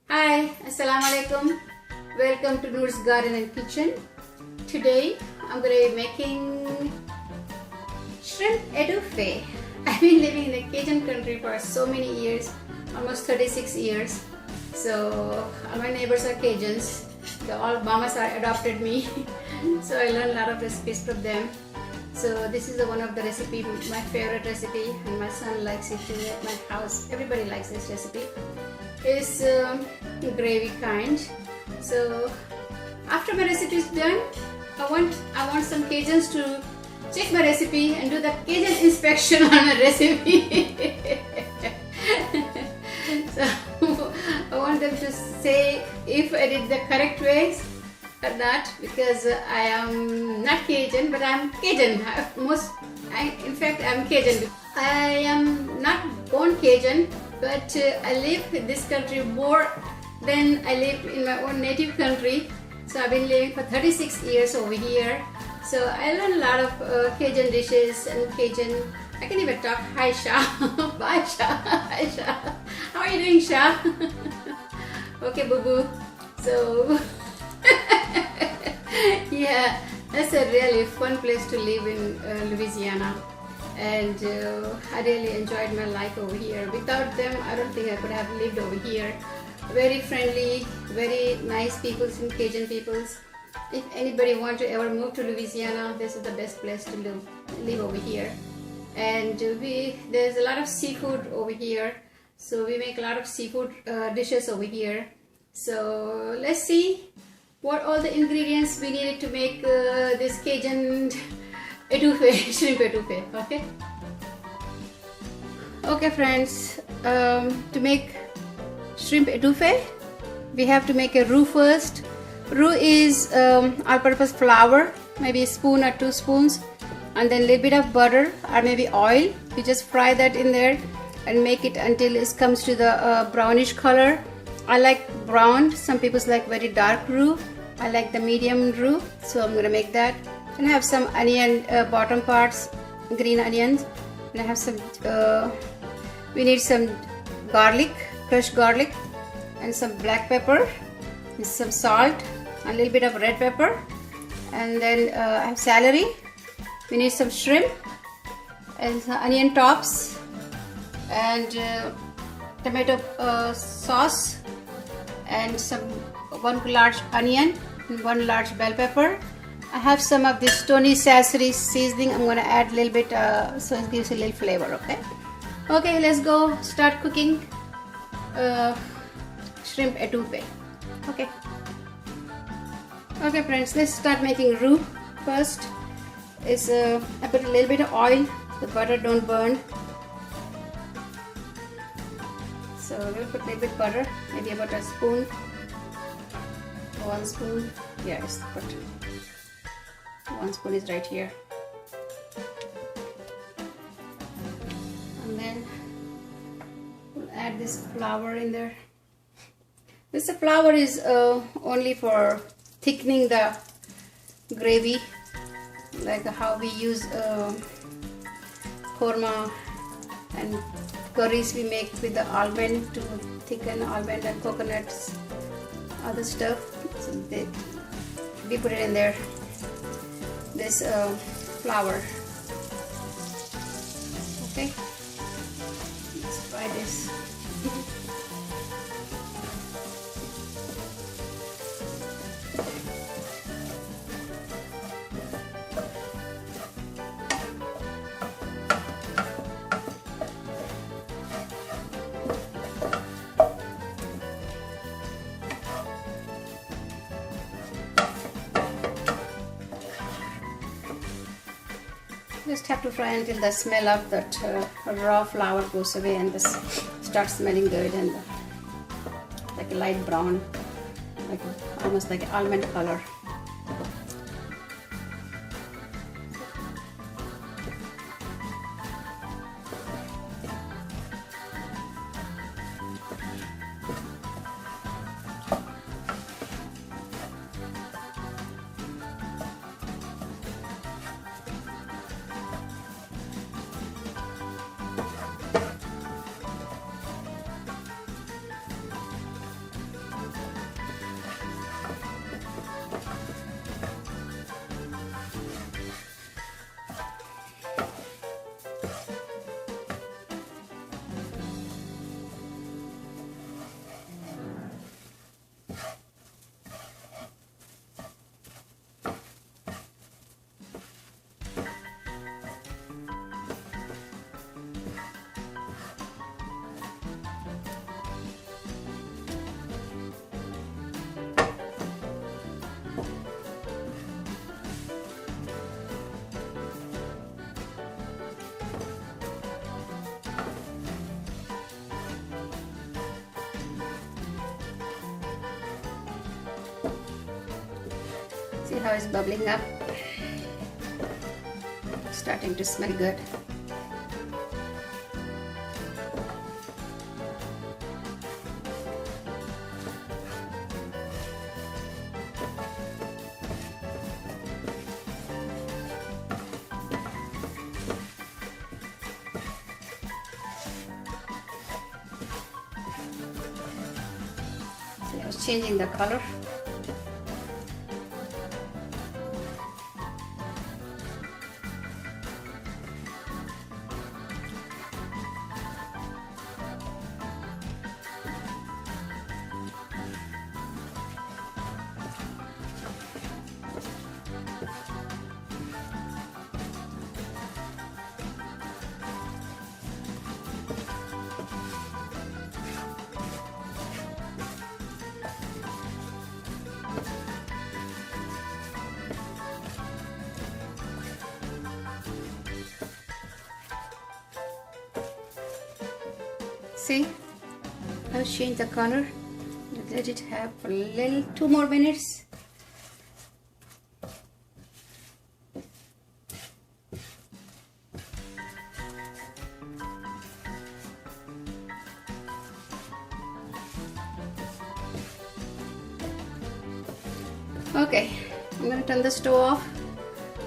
Hi, Assalamu alaikum. Welcome to Noor's Garden and Kitchen. Today I'm going to be making shrimp étouffée. I've been living in a Cajun country for so many years, almost 36 years. So all my neighbors are Cajuns. All mamas are adopted me. So I learned a lot of recipes from them. So this is one of the recipe, my favorite recipe, and my son likes it too at my house. Everybody likes this recipe. It's gravy kind. So after my recipe is done, I want some Cajuns to check my recipe and do the Cajun inspection on my recipe. So I want them to say if I did the correct ways or not, because I am not Cajun, but I'm Cajun. In fact, I'm Cajun. I am not born Cajun, but I live in this country more than I live in my own native country. So I've been living for 36 years over here. So I learned a lot of Cajun dishes and Cajun. I can even talk. Hi Sha. Bye Sha. Hi Sha. How are you doing, Sha? Okay, boo boo. So yeah, that's a really fun place to live in Louisiana. And I really enjoyed my life over here. Without them, I don't think I could have lived over here. Very friendly, very nice people, some Cajun peoples. If anybody wants to ever move to Louisiana, this is the best place to live over here. And there's a lot of seafood over here. So we make a lot of seafood dishes over here. So let's see what all the ingredients we needed to make this Cajun étouffée, shrimp étouffée. Okay friends, to make shrimp étouffée, we have to make a roux first. Roux is all-purpose flour, maybe a spoon or 2 spoons, and then a little bit of butter or maybe oil. You just fry that in there and make it until it comes to the brownish color. I like brown. Some people like very dark roux. I like the medium roux, so I'm gonna make that. And I have some onion bottom parts, green onions. And I have some. We need some garlic, crushed garlic, and some black pepper, and some salt, a little bit of red pepper, and then I have celery. We need some shrimp and some onion tops, and tomato sauce, and some 1 large onion and 1 large bell pepper. I have some of this Tony Sassery seasoning. I'm going to add a little bit so it gives a little flavor. Okay, let's go start cooking shrimp étouffée. Okay friends, let's start making roux first. I put a little bit of oil, the butter don't burn. So we'll put a little bit of butter, maybe about a spoon, 1 spoon. Yes, but 1 spoon is right here. And then we'll add this flour in there. This flour is only for thickening the gravy, like how we use korma and curries we make with the almond to thicken almond and coconuts, other stuff. So we put it in there, this flour. Okay, let's try this. Just have to fry until the smell of that raw flour goes away and this starts smelling good and like a light brown, like almost like almond color. See how it's bubbling up? Starting to smell good. I was changing the color. See, I've changed the color. Let it have a little 2 more minutes. Okay, I'm gonna turn the stove off,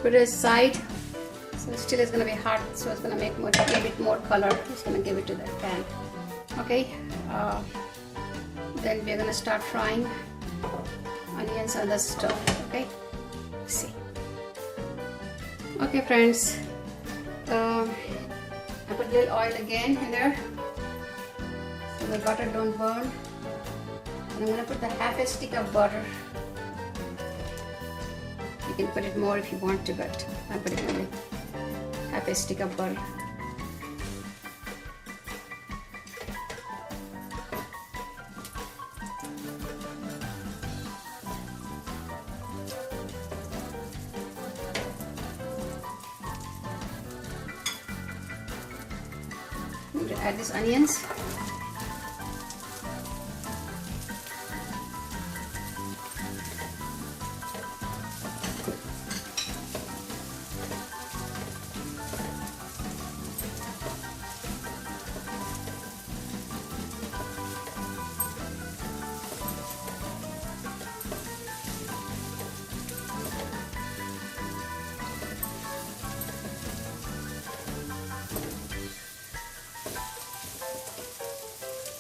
put it aside. So still it's gonna be hot, so it's gonna make a little bit more color. Just gonna give it to that pan. Okay, then we're gonna start frying onions on the stove. Okay, see. Okay, friends, I put a little oil again in there so the butter don't burn. And I'm gonna put the half a stick of butter. You can put it more if you want to, but I'm putting only half a stick of butter. I'm going to add these onions.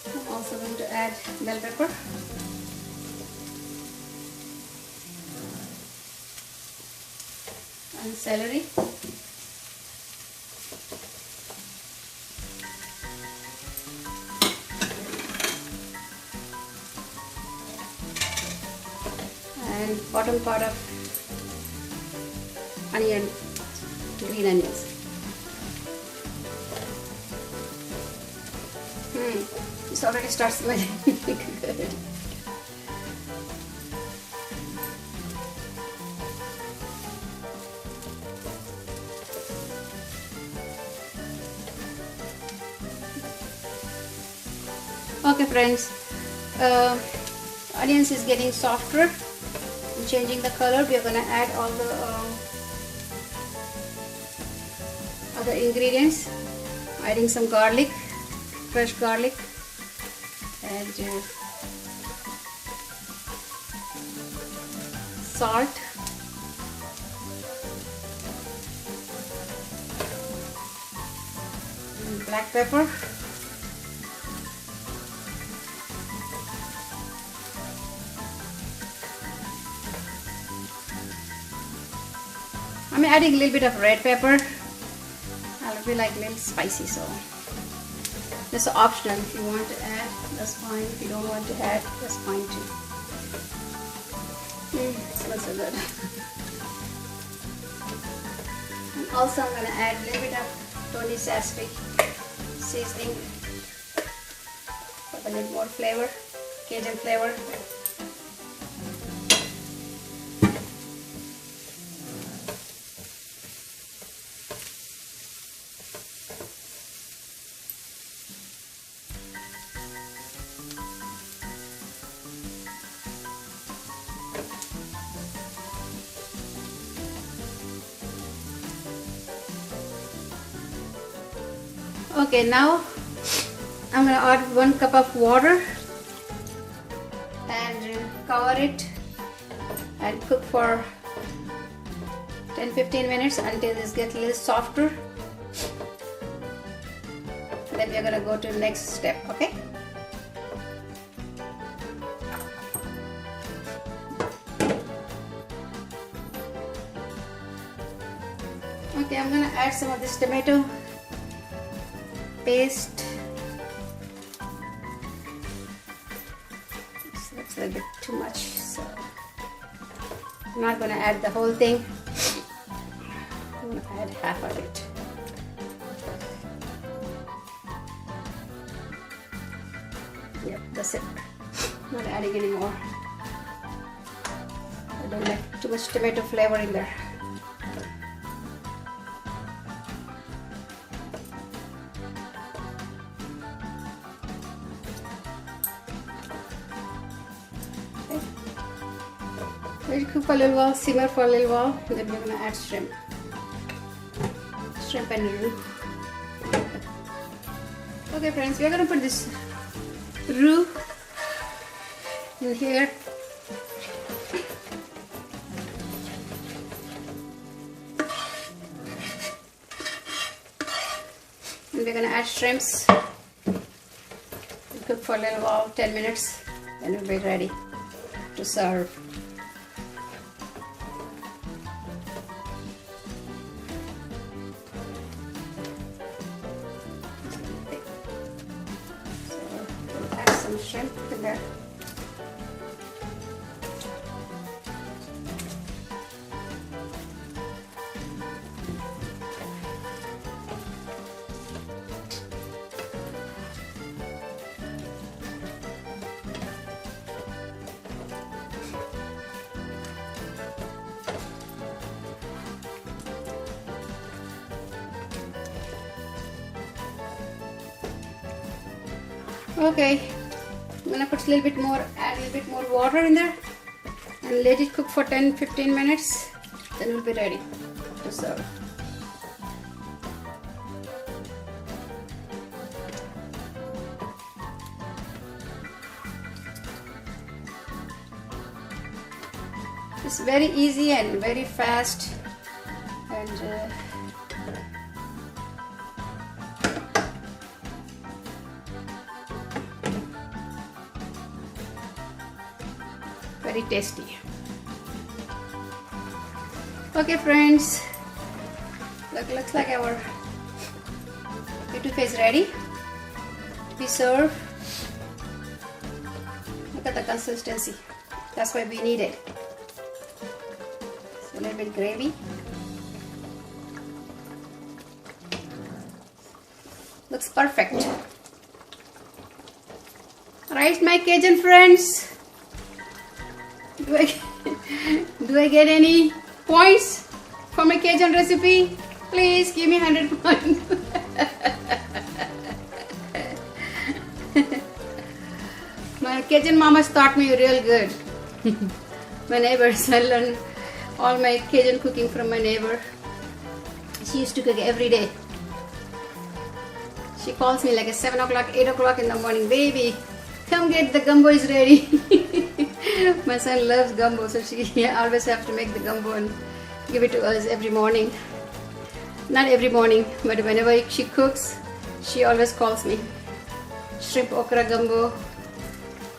I'm also going to add bell pepper. And celery. And bottom part of onion, green onions. This already starts smelling good. Okay, friends, onions is getting softer and changing the color. We are going to add all the other ingredients. Adding some garlic, fresh garlic, and salt, and black pepper, I'm adding a little bit of red pepper. I'll be like a little spicy, so this is optional. If you want to add, that's fine. If you don't want to add, that's fine too. It smells so good. And also I'm going to add a little bit of Tony Saspi seasoning for a little more flavor, Cajun flavor. Okay, now I'm gonna add 1 cup of water and cover it and cook for 10-15 minutes until this gets a little softer. Then we're gonna go to the next step, okay? Okay, I'm gonna add some of this tomato paste. This looks a little bit too much, so I'm not gonna add the whole thing. I'm gonna add half of it. Yep, that's it. Not adding any more. I don't like too much tomato flavor in there. Let it cook for a little while, simmer for a little while, and then we're gonna add shrimp. Shrimp and roux. Okay friends, we're gonna put this roux in here. And we're gonna add shrimps. Cook for a little while, 10 minutes, then we'll be ready to serve. Some shrimp in there. Okay. I'm gonna put a little bit more, add a little bit more water in there and let it cook for 10-15 minutes. Then we'll be ready to serve. It's very easy and very fast, and very tasty. Okay friends, looks like our étouffée is ready to be served. Look at the consistency. That's why we need it. So a little bit gravy. Looks perfect. Right, my Cajun friends? Do I get any points for my Cajun recipe? Please give me 100 points. My Cajun mamas taught me real good. My neighbors, I learned all my Cajun cooking from my neighbor. She used to cook every day. She calls me like at 7 o'clock, 8 o'clock in the morning, baby, come get the gumbo is ready. My son loves gumbo, so she always have to make the gumbo and give it to us every morning. Not every morning, but whenever she cooks, she always calls me. Shrimp okra gumbo,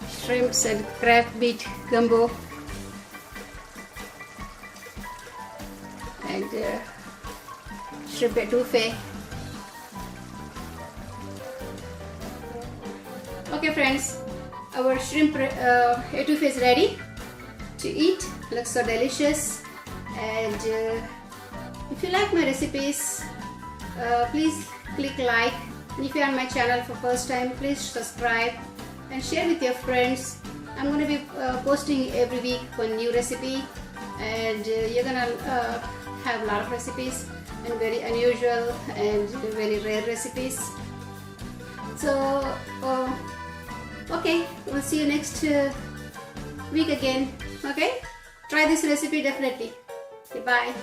shrimps and crab meat gumbo, and shrimp étouffée. Okay friends, our shrimp étouffée is ready to eat. Looks so delicious. And if you like my recipes, please click like. And if you are on my channel for first time, please subscribe and share with your friends. I'm going to be posting every week one new recipe, and you're going to have a lot of recipes and very unusual and very rare recipes. So okay, we'll see you next week again. Okay, try this recipe definitely. Goodbye.